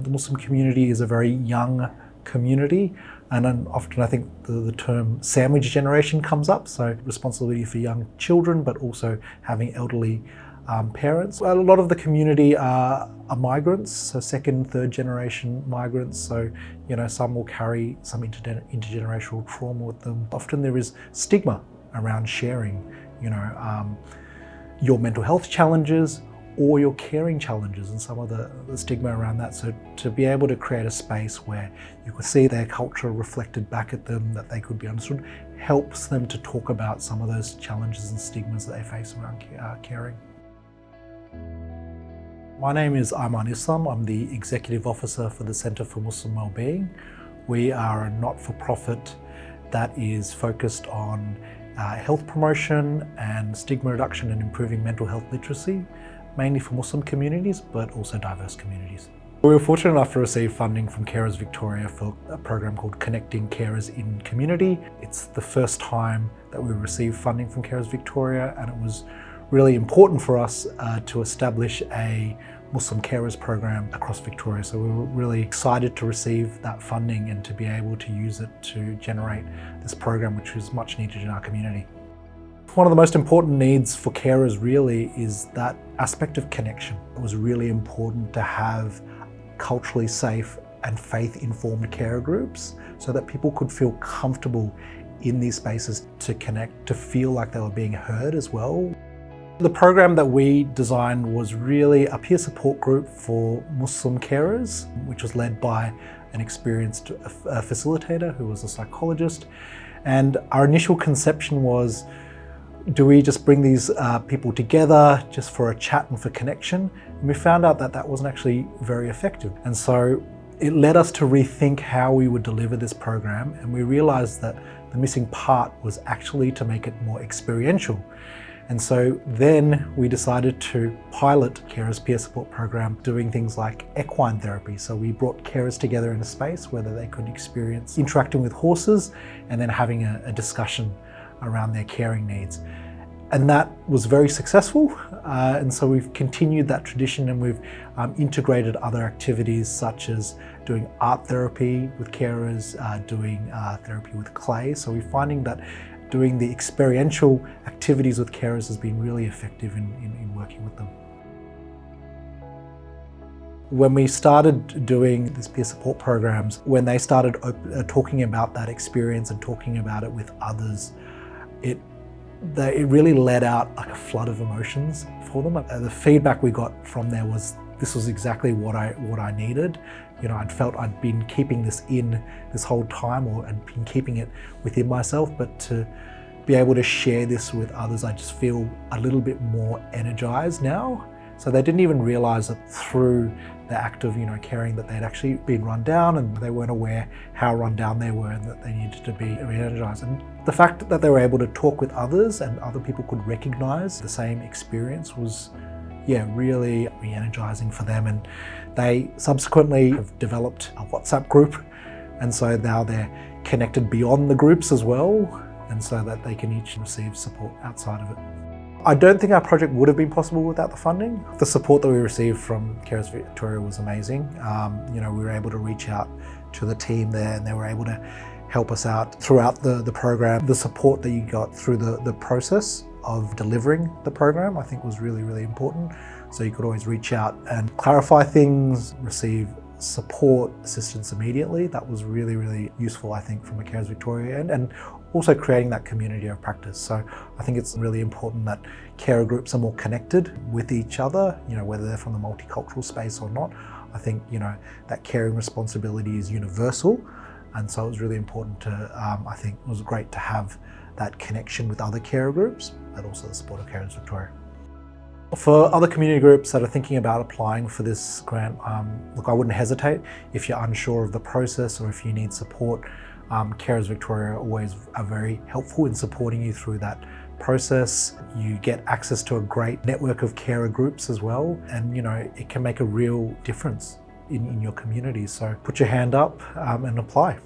The Muslim community is a very young community, and then often I think the term sandwich generation comes up, so responsibility for young children, but also having elderly parents. A lot of the community are migrants, so second, third generation migrants, so some will carry some intergenerational trauma with them. Often there is stigma around sharing, your mental health challenges or your caring challenges, and some of the stigma around that. So to be able to create a space where you could see their culture reflected back at them, that they could be understood, helps them to talk about some of those challenges and stigmas that they face around caring. My name is Ayman Islam. I'm the Executive Officer for the Centre for Muslim Wellbeing. We are a not-for-profit that is focused on health promotion and stigma reduction and improving mental health literacy, mainly for Muslim communities, but also diverse communities. We were fortunate enough to receive funding from Carers Victoria for a program called Connecting Carers in Community. It's the first time that we received funding from Carers Victoria, and it was really important for us to establish a Muslim carers program across Victoria. So we were really excited to receive that funding and to be able to use it to generate this program, which is much needed in our community. One of the most important needs for carers really is that aspect of connection. It was really important to have culturally safe and faith-informed carer groups so that people could feel comfortable in these spaces to connect, to feel like they were being heard as well. The program that we designed was really a peer support group for Muslim carers, which was led by an experienced facilitator who was a psychologist. And our initial conception was, do we just bring these people together just for a chat and for connection? And we found out that that wasn't actually very effective. And so it led us to rethink how we would deliver this program. And we realized that the missing part was actually to make it more experiential. And so then we decided to pilot Carers Peer Support Program doing things like equine therapy. So we brought carers together in a space where they could experience interacting with horses and then having a discussion around their caring needs. And that was very successful. And so we've continued that tradition, and we've integrated other activities such as doing art therapy with carers, doing therapy with clay. So we're finding that doing the experiential activities with carers has been really effective in working with them. When we started doing these peer support programs, when they started talking about that experience and talking about it with others, it really let out like a flood of emotions for them. The feedback we got from there was, this was exactly what I needed. I'd felt I'd been keeping this in this whole time, or I'd been keeping it within myself, but to be able to share this with others, I just feel a little bit more energized now. So they didn't even realize that through the act of caring that they'd actually been run down, and they weren't aware how run down they were and that they needed to be re-energized. And the fact that they were able to talk with others and other people could recognize the same experience was really re-energizing for them. And they subsequently have developed a WhatsApp group, and so now they're connected beyond the groups as well, and so that they can each receive support outside of it. I don't think our project would have been possible without the funding. The support that we received from Carers Victoria was amazing. We were able to reach out to the team there, and they were able to help us out throughout the program. The support that you got through the process of delivering the program, I think, was really, really important. So you could always reach out and clarify things, receive support, assistance immediately. That was really, really useful, I think, from a Carers Victoria end, and also creating that community of practice. So I think it's really important that carer groups are more connected with each other, whether they're from the multicultural space or not. I think, that caring responsibility is universal. And so it was really important to, I think it was great to have that connection with other carer groups, but also the support of Carers Victoria. For other community groups that are thinking about applying for this grant, look, I wouldn't hesitate. If you're unsure of the process or if you need support, Carers Victoria always are very helpful in supporting you through that process. You get access to a great network of carer groups as well, and it can make a real difference in your community. So put your hand up and apply.